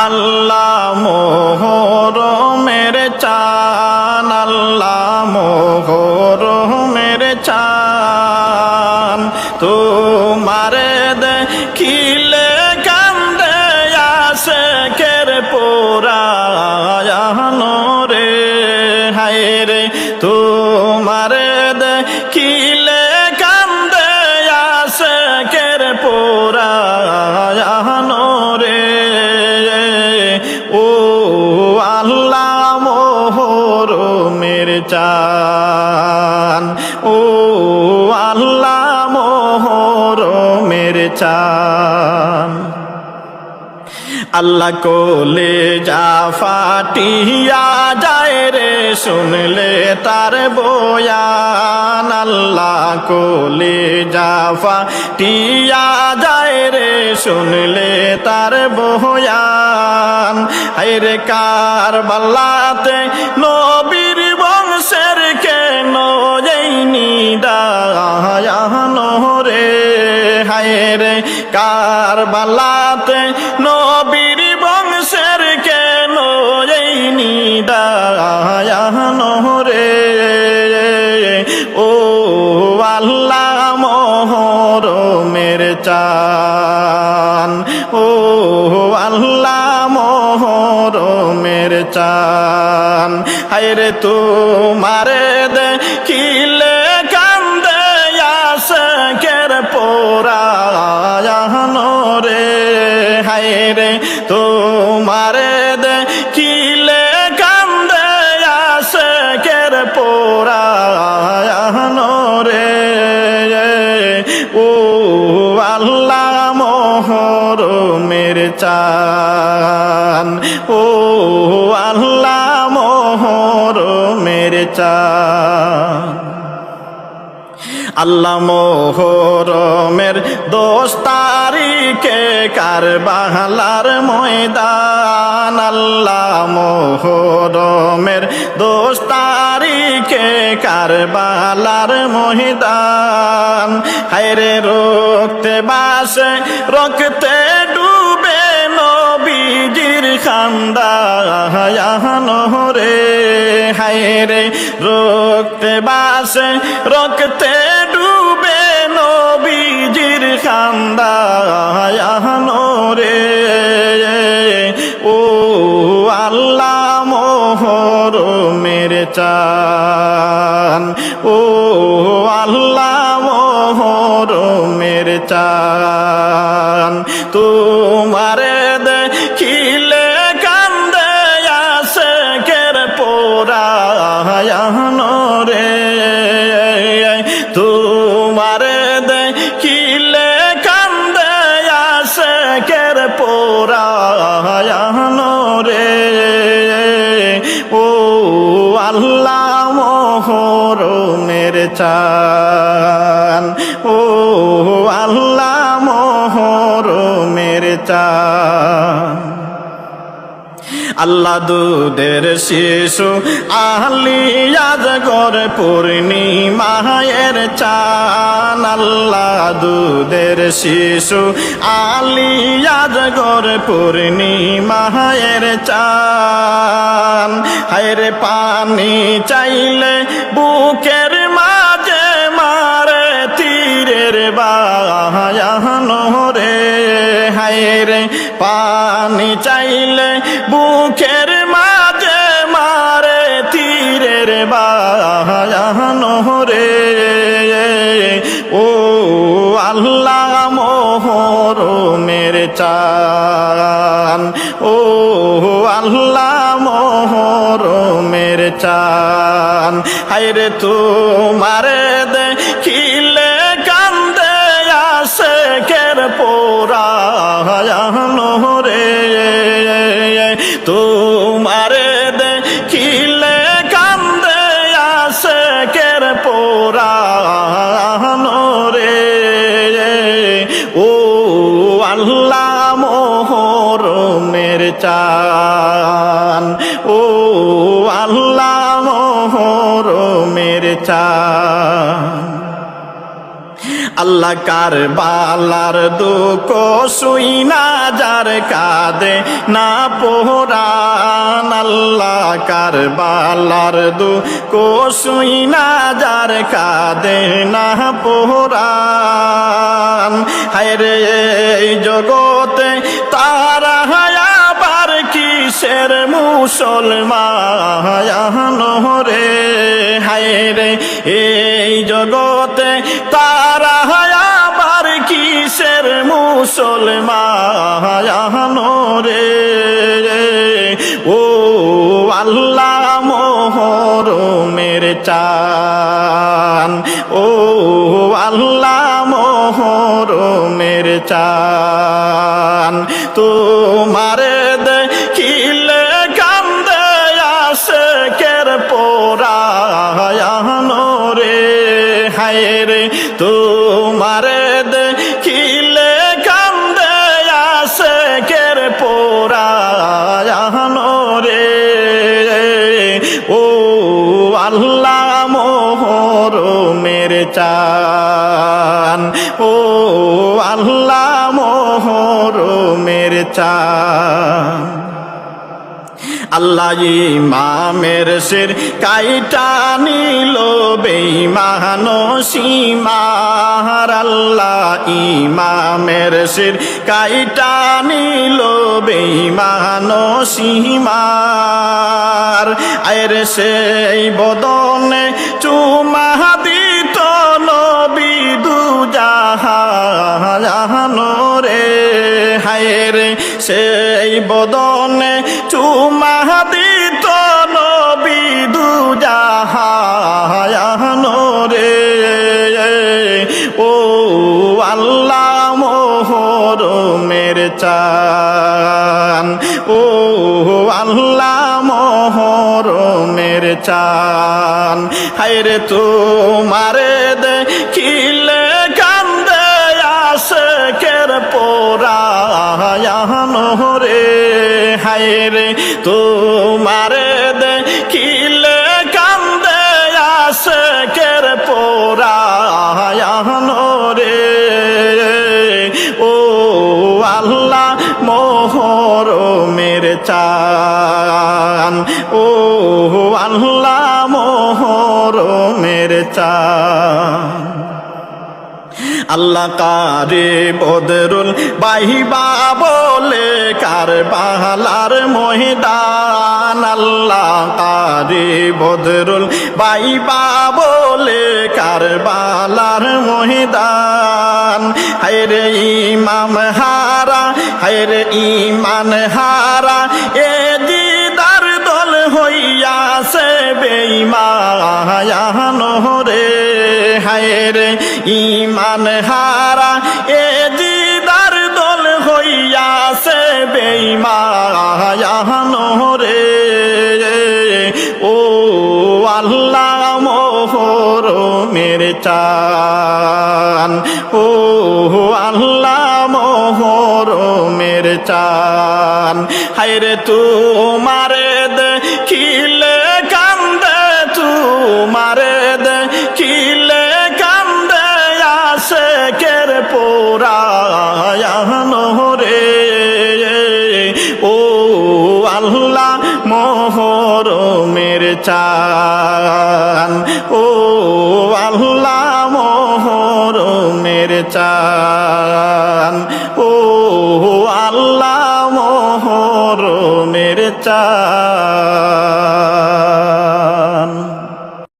আল্লাহ মোহরমের চান, আল্লাহ মোহরমের চান, তোমারে দেখিলে কান্দে আশিকের পরায়ানো রে, হায় রে তোমারে দেখিলে কান্দে আশিকের পরায়ানো রে। ও আল্লাহ মোহরমের চান, ও আল্লাহ মোহরমের চান। আল্লাহ কোলে যা ফাটিয়া যায় রে শুনলে তার বয়ান, আল্লাহ কোলে যা ফাটিয়া যায় রে শুনলে তার বয়ান। হায়রে কারবালাতে নবীর বংশের কেন এই নিদান রে, হায়রে কারবালাতে নবীর বংশের কেন এই নিদান রে। ও আল্লাহ মোহরমের চান, ও আল্লাহ মোহরমের চান। হায়রে তোমারে দেখিলে কান্দে আশিকের পরায়ানো রে, হায়রে তোমারে দেখিলে কান্দে আশিকের পরায়ানো রে। ও আল্লাহ মোহরমের চান, ও আল্লাহ মোহরমের চান। আল্লাহ মোহরমের 10 তারিখে কারবালার ময়দান, আল্লাহ মোহরমের 10 তারিখে কারবালার ময়দান। হায়রে রক্তে বাসে রক্তে ডুবে নবীজির খানদান রে, হায়রে রক্তে বাসে রক্তে ডুবে নবীজির খানদান রে। ও আল্লাহ মোহরমের চান, ও আল্লাহ মোহরমের চান। তোমারে দেখিলে কান্দে আশিকের পরায়ানো রে, তোমারে দেখিলে কান্দে আশিকের পরায়ানো রে। ও আল্লাহ মোহরমের চান, ও আল্লাহ মোহরমের চান। আল্লাহ দুধের শিশু আলিয়াজ গর পূর্ণিমায়ের চান, আল্লাহ দুধের শিশু আলিয়াজ গর পূর্ণিমায়ের চান। হায়রে পানি চাইলে বুকের মাঝে মারে তীরের বায়ানো রে, হায়রে পানি চাইলে বুকের মাঝে মারে তীরের বায়ানো রে। ও আল্লাহ মোহরমের চান, ও আল্লাহ মোহরমের চান। হায়রে তোমারে দেখিলে কান্দে আশিকের পরায়ানো রে, তোমারে দেখিলে কান্দে আশিকের পরায়ানো রে। ও আল্লাহ মোহরমের চান, ও আল্লাহ মোহরমের চান। আল্লাহ কারবালার দুঃখ শুইনা যার কাঁদে না পোরান, আল্লাহ কারবালার দুঃখ শুইনা যার কাঁদে না পোরান। হায়রে এই জগতে তারা আবার কিসের মুসলমান রে, হায়রে এই জগতে তারা আবার কিসের মুসলমান রে। ও আল্লাহ মোহরমের চান, ও আল্লাহ মোহরমের চান, তোমারে দেখিলে কান্দে আশিকের পরায়ণ রে, হায়রে তোমারে দেখিলে কান্দে আশিকের পরায়ণ রে। ও আল্লাহ মোহরমের চান, ও আল্লাহ মোহরমের চান। আল্লাহ ইমামের শির কাইটা নিল বেঈমান সীমার, আল্লাহ ইমামের শির কাইটা নিল বেঈমান সীমার। আয়ের সেই বদনে চুমা দিত নবী দুজাহান রে, হায়রে সেই বদনে চুমা দিত নবী দুজাহান রে। ও আল্লাহ মোহরমের চান, ও আল্লাহ মোহরমের চান, হায়রে তোমারে দেখিলে কান্দে আশিকের পরায়ণ রে, হায়রে তোমারে দেখিলে কান্দে আশিকের পরায়ণ রে। ও আল্লাহ মোহরমের চান, ও আল্লাহ মোহরমের চান। আল্লাহ কারে বদরুল বাইবা বলে কারবালার ময়দান, আল্লাহ কারে বদরুল বাইবা বলে কারবালার ময়দান। হায়রে ইমাম হারা, হায়রে ইমান হারা এ দিদার দল হইয়াছে বেঈমান রে, হায়রে ইমান হারা এ দিদার দল হইয়াছে বেঈমান রে। ও আল্লাহ মোহরমের চান, ও আল্লাহ মোহরমের চান, হায়রে তোমারে দেখিলে কান্দে, তোমারে দেখিলে কান্দে আশিকের পরায়ণ রে। ও আল্লাহ মোহরমের চান, ও আল্লাহ মোহরমের চান, ও আল্লাহ মোহরমের চান।